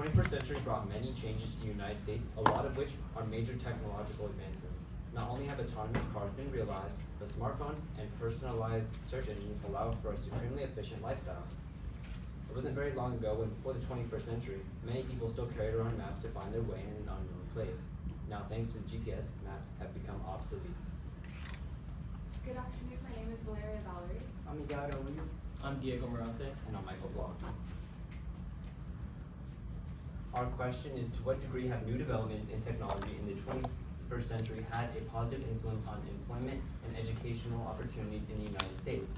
21st century brought many changes to the United States, a lot of which are major technological advancements. Not only have autonomous cars been realized, but smartphones and personalized search engines allow for a supremely efficient lifestyle. It wasn't very long ago when, before the 21st century, many people still carried around maps to find their way in an unknown place. Now, thanks to GPS, maps have become obsolete. Good afternoon, my name is Valeria Valerie. I'm Miguel Luis. I'm Diego Morante. And I'm Michael Block. Our question is, to what degree have new developments in technology in the 21st century had a positive influence on employment and educational opportunities in the United States?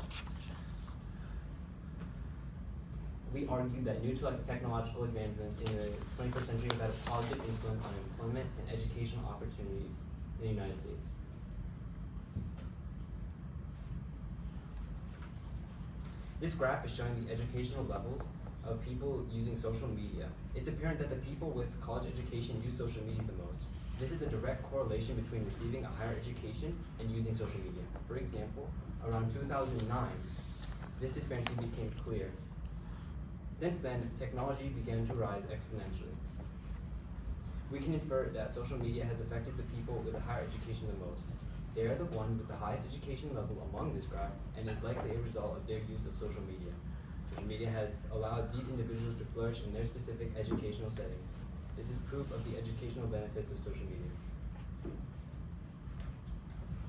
We argue that new technological advancements in the 21st century have had a positive influence on employment and educational opportunities in the United States. This graph is showing the educational levels of people using social media. It's apparent that the people with college education use social media the most. This is a direct correlation between receiving a higher education and using social media. For example, around 2009, this disparity became clear. Since then, technology began to rise exponentially. We can infer that social media has affected the people with a higher education the most. They are the ones with the highest education level among this graph, and is likely a result of their use of social media. Social media has allowed these individuals to flourish in their specific educational settings. This is proof of the educational benefits of social media.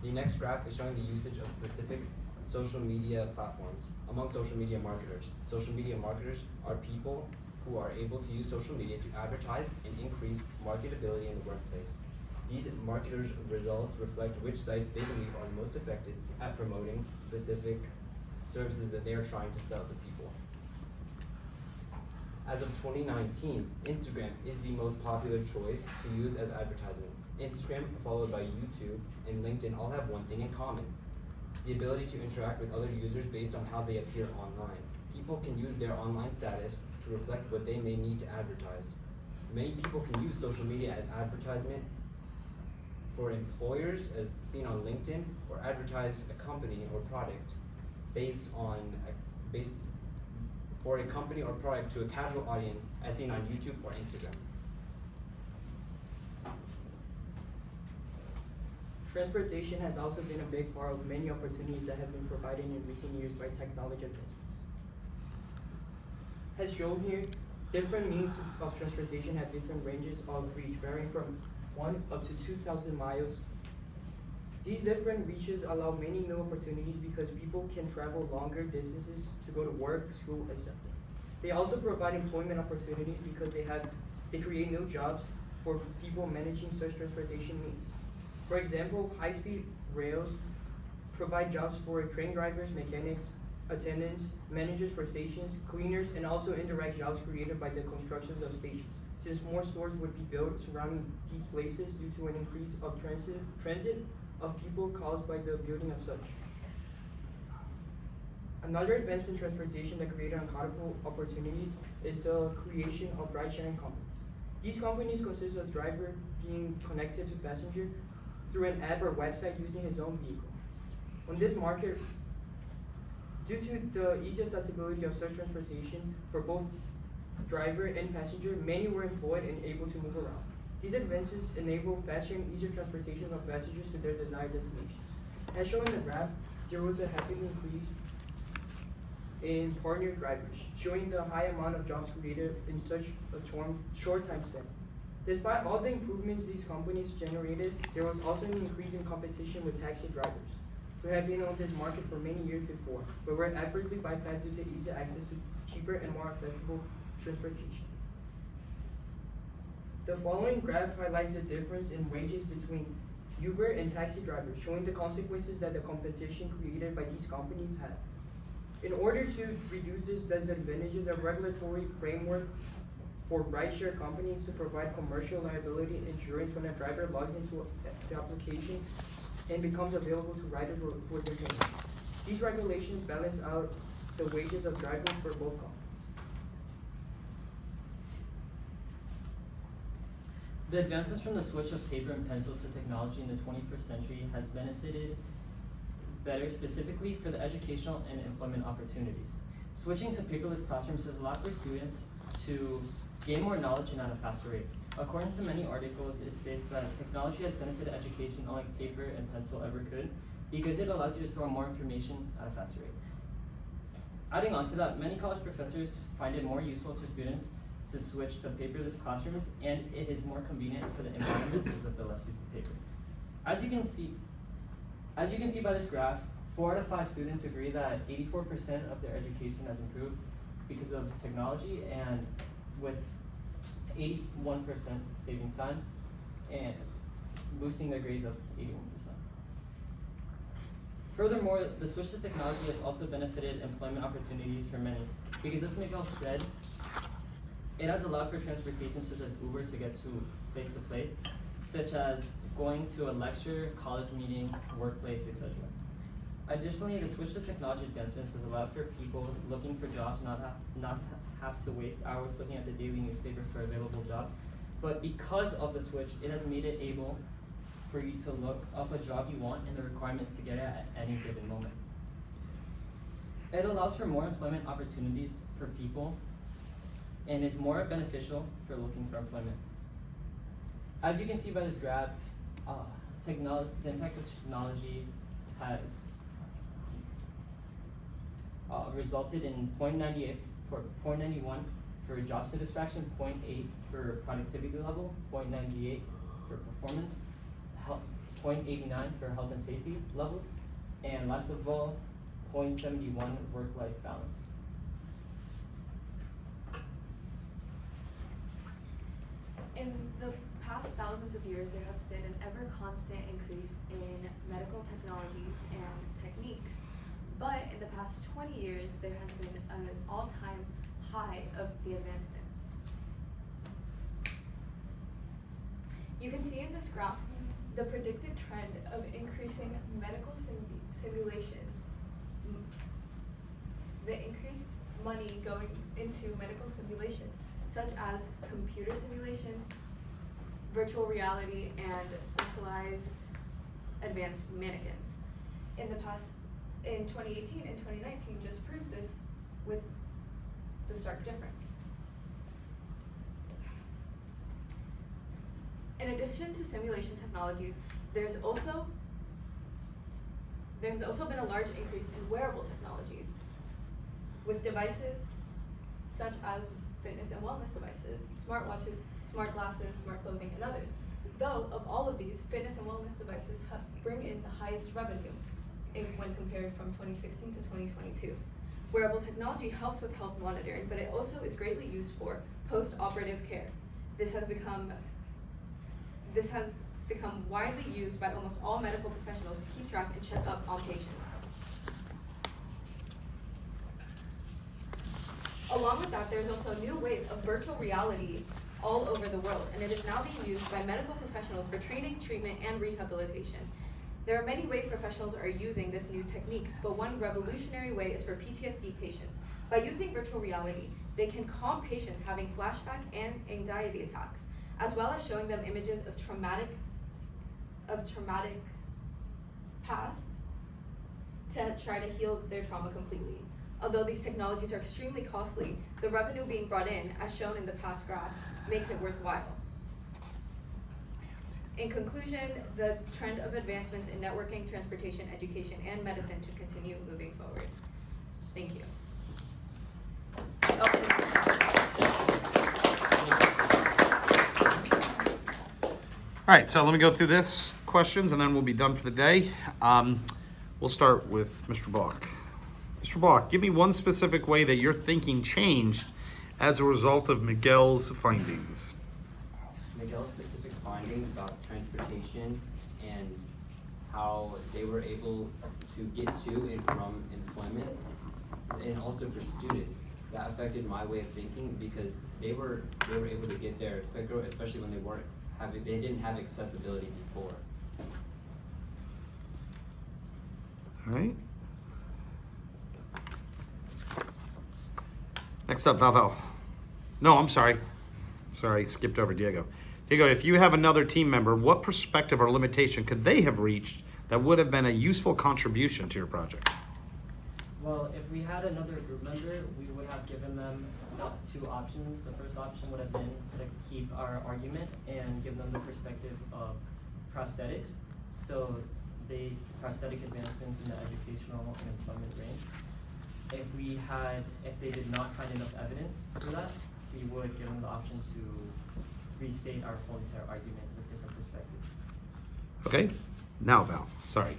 The next graph is showing the usage of specific social media platforms among social media marketers. Social media marketers are people who are able to use social media to advertise and increase marketability in the workplace. These marketers' results reflect which sites they believe are most effective at promoting specific services that they are trying to sell to people. As of 2019, Instagram is the most popular choice to use as advertisement. Instagram, followed by YouTube, and LinkedIn all have one thing in common: the ability to interact with other users based on how they appear online. People can use their online status to reflect what they may need to advertise. Many people can use social media as advertisement for employers, as seen on LinkedIn, or advertise a company or product for a company or product to a casual audience, as seen on YouTube or Instagram. Transportation has also been a big part of many opportunities that have been provided in recent years by technology advancements. As shown here, different means of transportation have different ranges of reach, varying from 1 up to 2,000 miles. These different reaches allow many new opportunities because people can travel longer distances to go to work, school, etc. They also provide employment opportunities because they create new jobs for people managing such transportation needs. For example, high-speed rails provide jobs for train drivers, mechanics, attendants, managers for stations, cleaners, and also indirect jobs created by the constructions of stations, since more stores would be built surrounding these places due to an increase of transit of people caused by the building of such. Another advance in transportation that created incredible opportunities is the creation of ride-sharing companies. These companies consist of driver being connected to passenger through an app or website using his own vehicle. On this market, due to the easy accessibility of such transportation for both driver and passenger, many were employed and able to move around. These advances enable faster and easier transportation of passengers to their desired destinations. As shown in the graph, there was a rapid increase in partner drivers, showing the high amount of jobs created in such a short time span. Despite all the improvements these companies generated, there was also an increase in competition with taxi drivers, who had been on this market for many years before, but were effortlessly bypassed due to easy access to cheaper and more accessible transportation. The following graph highlights the difference in wages between Uber and taxi drivers, showing the consequences that the competition created by these companies had. In order to reduce these disadvantages, a regulatory framework for rideshare companies to provide commercial liability insurance when a driver logs into the application and becomes available to riders was implemented. These regulations balance out the wages of drivers for both companies. The advances from the switch of paper and pencil to technology in the 21st century has benefited better specifically for the educational and employment opportunities. Switching to paperless classrooms has allowed for students to gain more knowledge and at a faster rate. According to many articles, it states that technology has benefited education unlike paper and pencil ever could because it allows you to store more information at a faster rate. Adding on to that, many college professors find it more useful to students to switch to paperless classrooms, and it is more convenient for the environment because of the less use of paper. As you can see by this graph, 4 out of 5 students agree that 84% of their education has improved because of technology, and with 81% saving time and boosting their grades up 81%. Furthermore, the switch to technology has also benefited employment opportunities for many, because as Miguel said, it has allowed for transportation such as Uber to get to place, such as going to a lecture, college meeting, workplace, etc. Additionally, the switch to technology advancements has allowed for people looking for jobs not have to waste hours looking at the daily newspaper for available jobs. But because of the switch, it has made it able for you to look up a job you want and the requirements to get it at any given moment. It allows for more employment opportunities for people and is more beneficial for looking for employment. As you can see by this graph, the impact of technology has resulted in 0.91 for job satisfaction, 0.8 for productivity level, 0.98 for performance, 0.89 for health and safety levels, and last of all, 0.71 work-life balance. In the past thousands of years, there has been an ever constant increase in medical technologies and techniques. But in the past 20 years, there has been an all-time high of the advancements. You can see in this graph the predicted trend of increasing medical simulations, the increased money going into medical simulations, such as computer simulations, virtual reality, and specialized advanced mannequins. In 2018 and 2019 just proves this with the stark difference. In addition to simulation technologies, there's also been a large increase in wearable technologies with devices such as fitness and wellness devices, smartwatches, smart glasses, smart clothing, and others. Though of all of these, fitness and wellness devices bring in the highest revenue when compared from 2016 to 2022. Wearable technology helps with health monitoring, but it also is greatly used for post-operative care. This has become widely used by almost all medical professionals to keep track and check up on patients. Along with that, there's also a new wave of virtual reality all over the world, and it is now being used by medical professionals for training, treatment, and rehabilitation. There are many ways professionals are using this new technique, but one revolutionary way is for PTSD patients. By using virtual reality, they can calm patients having flashback and anxiety attacks, as well as showing them images of traumatic pasts to try to heal their trauma completely. Although these technologies are extremely costly, the revenue being brought in, as shown in the past graph, makes it worthwhile. In conclusion, the trend of advancements in networking, transportation, education, and medicine should continue moving forward. Thank you. All right, so let me go through this questions and then we'll be done for the day. We'll start with Mr. Block. Mr. Block, give me one specific way that your thinking changed as a result of Miguel's findings. Miguel's specific findings about transportation and how they were able to get to and from employment, and also for students. That affected my way of thinking because they were able to get there quicker, especially when they didn't have accessibility before. All right. Next up, Valval. No, I'm sorry. Sorry, skipped over Diego. Diego, if you have another team member, what perspective or limitation could they have reached that would have been a useful contribution to your project? Well, if we had another group member, we would have given them two options. The first option would have been to keep our argument and give them the perspective of prosthetics. So prosthetic advancements in the educational and employment range. If they did not find enough evidence for that, we would give them the option to restate our whole entire argument with different perspectives. Okay, now Val, sorry.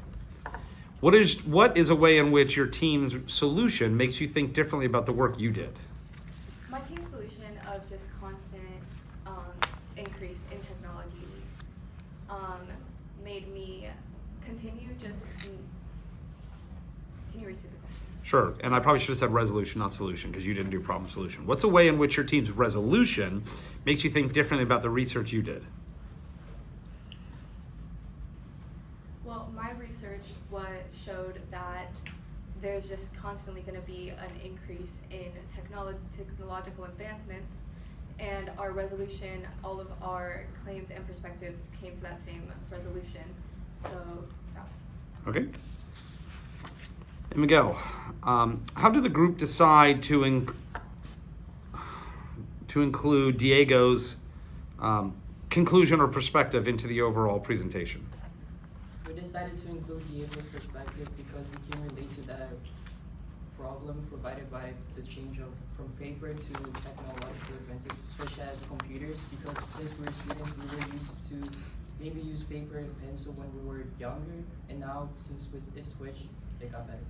What is a way in which your team's solution makes you think differently about the work you did? My team's solution of just constant increase in technologies made me continue just. Can you restate the question? Sure, and I probably should have said resolution, not solution, because you didn't do problem solution. What's a way in which your team's resolution makes you think differently about the research you did? Well, my research showed that there's just constantly going to be an increase in technological advancements, and our resolution, all of our claims and perspectives came to that same resolution. So, yeah. Okay. And Miguel, how did the group decide to include Diego's conclusion or perspective into the overall presentation? We decided to include Diego's perspective because we can relate to that problem provided by the change from paper to technological advances such as computers, because since we were students we were used to maybe use paper and pencil when we were younger, and now since with this switch it got better.